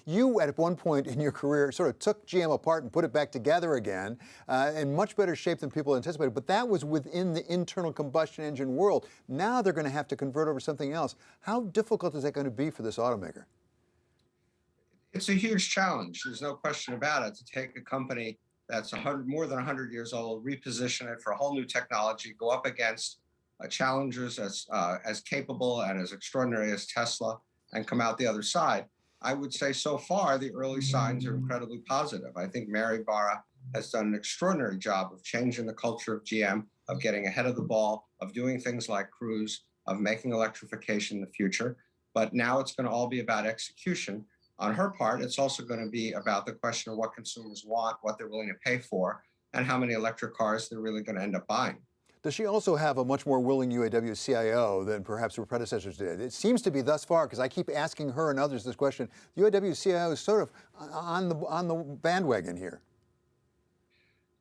You, at one point in your career, sort of took GM apart and put it back together again in much better shape than people anticipated. But that was within the internal combustion engine world. Now they're going to have to convert over something else. How difficult is that going to be for this automaker? It's a huge challenge. There's no question about it. To take a company that's more than 100 years old, reposition it for a whole new technology, go up against challengers as capable and as extraordinary as Tesla, and come out the other side. I would say so far the early signs are incredibly positive. I think Mary Barra has done an extraordinary job of changing the culture of GM, of getting ahead of the ball, of doing things like Cruise, of making electrification the future. But now it's going to all be about execution. On her part, it's also going to be about the question of what consumers want, what they're willing to pay for, and how many electric cars they're really going to end up buying. Does she also have a much more willing UAW CIO than perhaps her predecessors did? It seems to be thus far, because I keep asking her and others this question. The UAW CIO is sort of on the bandwagon here.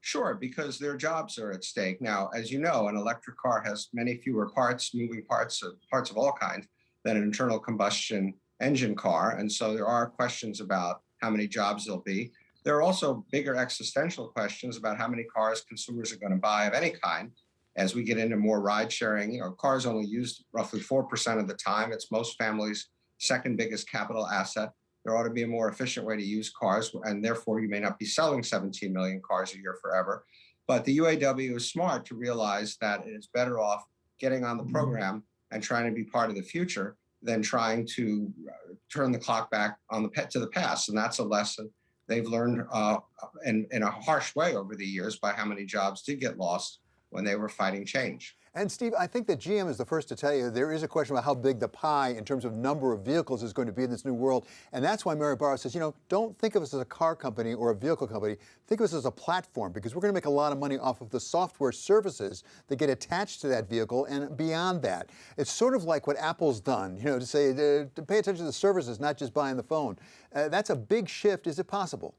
Sure, because their jobs are at stake. Now, as you know, an electric car has many fewer parts, moving parts of all kinds, than an internal combustion engine car. And so there are questions about how many jobs there'll be. There are also bigger existential questions about how many cars consumers are going to buy of any kind. As we get into more ride sharing, cars only used roughly 4% of the time. It's most families' second biggest capital asset. There ought to be a more efficient way to use cars, and therefore you may not be selling 17 million cars a year forever. But the UAW is smart to realize that it is better off getting on the program and trying to be part of the future than trying to turn the clock back to the past. And that's a lesson they've learned in a harsh way over the years by how many jobs did get lost when they were fighting change. And Steve, I think that GM is the first to tell you there is a question about how big the pie in terms of number of vehicles is going to be in this new world. And that's why Mary Barra says, don't think of us as a car company or a vehicle company. Think of us as a platform, because we're going to make a lot of money off of the software services that get attached to that vehicle and beyond that. It's sort of like what Apple's done, to say to pay attention to the services, not just buying the phone. That's a big shift. Is it possible?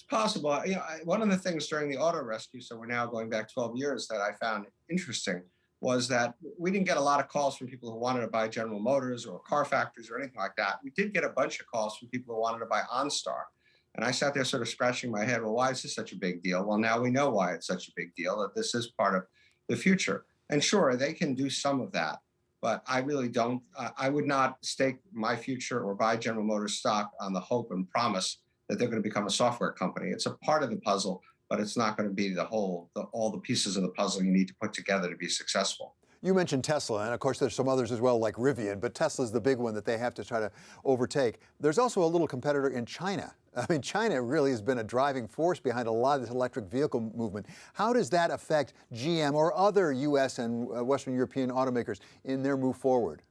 Possible. One of the things during the auto rescue, so we're now going back 12 years, that I found interesting was that we didn't get a lot of calls from people who wanted to buy General Motors or car factories or anything like that. We did get a bunch of calls from people who wanted to buy OnStar. And I sat there sort of scratching my head, well, why is this such a big deal? Well, now we know why it's such a big deal, that this is part of the future. And sure, they can do some of that, but I really don't. I would not stake my future or buy General Motors stock on the hope and promise that they're going to become a software company. It's a part of the puzzle, but it's not going to be all the pieces of the puzzle you need to put together to be successful. You mentioned Tesla, and of course there's some others as well, like Rivian, but Tesla's the big one that they have to try to overtake. There's also a little competitor in China. I mean, China really has been a driving force behind a lot of this electric vehicle movement. How does that affect GM or other U.S. and Western European automakers in their move forward?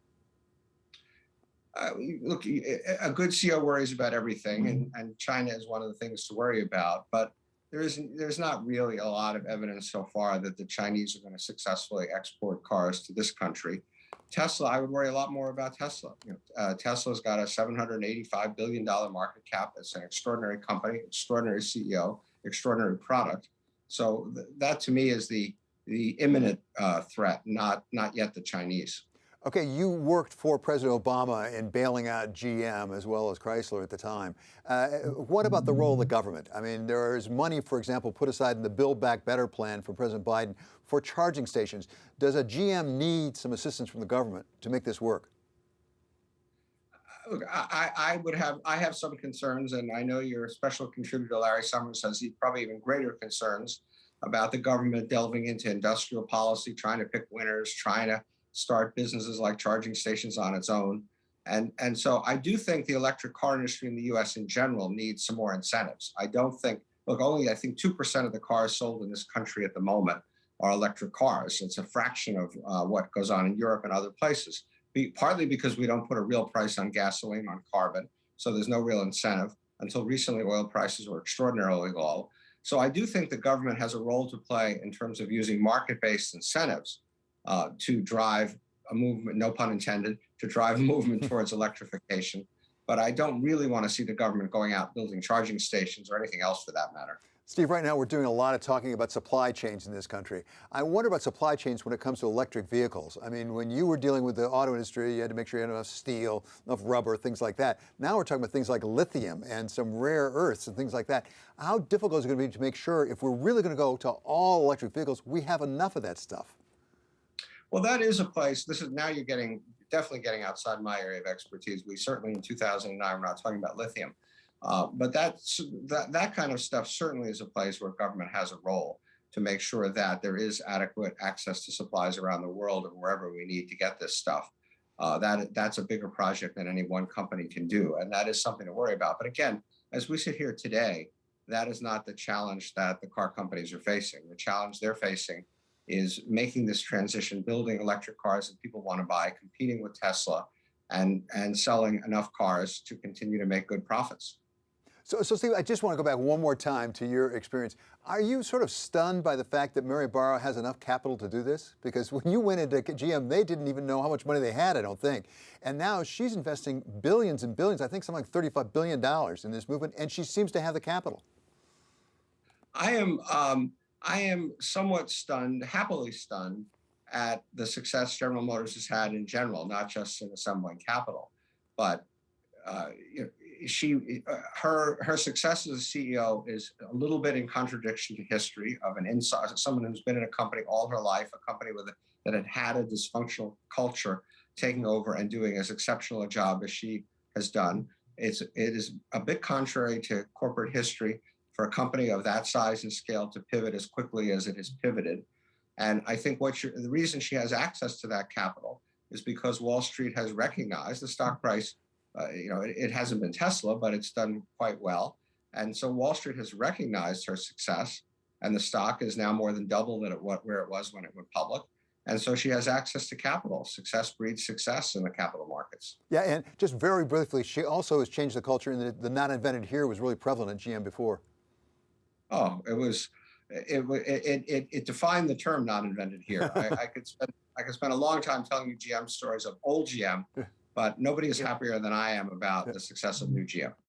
Look, a good CEO worries about everything, and China is one of the things to worry about. But there's not really a lot of evidence so far that the Chinese are going to successfully export cars to this country. Tesla, I would worry a lot more about Tesla. Tesla's got a $785 billion market cap. It's an extraordinary company, extraordinary CEO, extraordinary product. So that to me is the imminent threat, not yet the Chinese. Okay, you worked for President Obama in bailing out GM as well as Chrysler at the time. What about the role of the government? I mean, there is money, for example, put aside in the Build Back Better plan for President Biden for charging stations. Does a GM need some assistance from the government to make this work? Look, I have some concerns, and I know your special contributor, Larry Summers, has probably even greater concerns about the government delving into industrial policy, trying to pick winners, trying to start businesses like charging stations on its own. And so I do think the electric car industry in the US in general needs some more incentives. I think 2% of the cars sold in this country at the moment are electric cars. It's a fraction of what goes on in Europe and other places, partly because we don't put a real price on gasoline, on carbon. So there's no real incentive. Until recently, oil prices were extraordinarily low. So I do think the government has a role to play in terms of using market-based incentives to drive a movement, no pun intended, to drive a movement towards electrification. But I don't really want to see the government going out building charging stations or anything else for that matter. Steve, right now we're doing a lot of talking about supply chains in this country. I wonder about supply chains when it comes to electric vehicles. I mean, when you were dealing with the auto industry, you had to make sure you had enough steel, enough rubber, things like that. Now we're talking about things like lithium and some rare earths and things like that. How difficult is it going to be to make sure if we're really going to go to all electric vehicles, we have enough of that stuff? Well, that is a place. This is now you're definitely getting outside my area of expertise. We certainly in 2009 we're not talking about lithium, but that kind of stuff certainly is a place where government has a role to make sure that there is adequate access to supplies around the world and wherever we need to get this stuff. That's a bigger project than any one company can do, and that is something to worry about. But again, as we sit here today, that is not the challenge that the car companies are facing. The challenge they're facing is making this transition, building electric cars that people want to buy, competing with Tesla, and selling enough cars to continue to make good profits. So Steve, I just want to go back one more time to your experience. Are you sort of stunned by the fact that Mary Barra has enough capital to do this? Because when you went into GM, they didn't even know how much money they had, I don't think. And now she's investing billions and billions, I think something like $35 billion in this movement, and she seems to have the capital. I am somewhat stunned, happily stunned, at the success General Motors has had in general, not just in assembling capital, but you know, her success as a CEO is a little bit in contradiction to history of an insider, someone who's been in a company all her life, a company that had a dysfunctional culture, taking over and doing as exceptional a job as she has done. It is a bit contrary to corporate history for a company of that size and scale to pivot as quickly as it has pivoted. And I think the reason she has access to that capital is because Wall Street has recognized the stock price. It hasn't been Tesla, but it's done quite well. And so Wall Street has recognized her success, and the stock is now more than double where it was when it went public. And so she has access to capital. Success breeds success in the capital markets. Yeah, and just very briefly, she also has changed the culture, and the not invented here was really prevalent at GM before. Oh, it defined the term "not invented here." I could spend a long time telling you GM stories of old GM, but nobody is happier than I am about the success of new GM.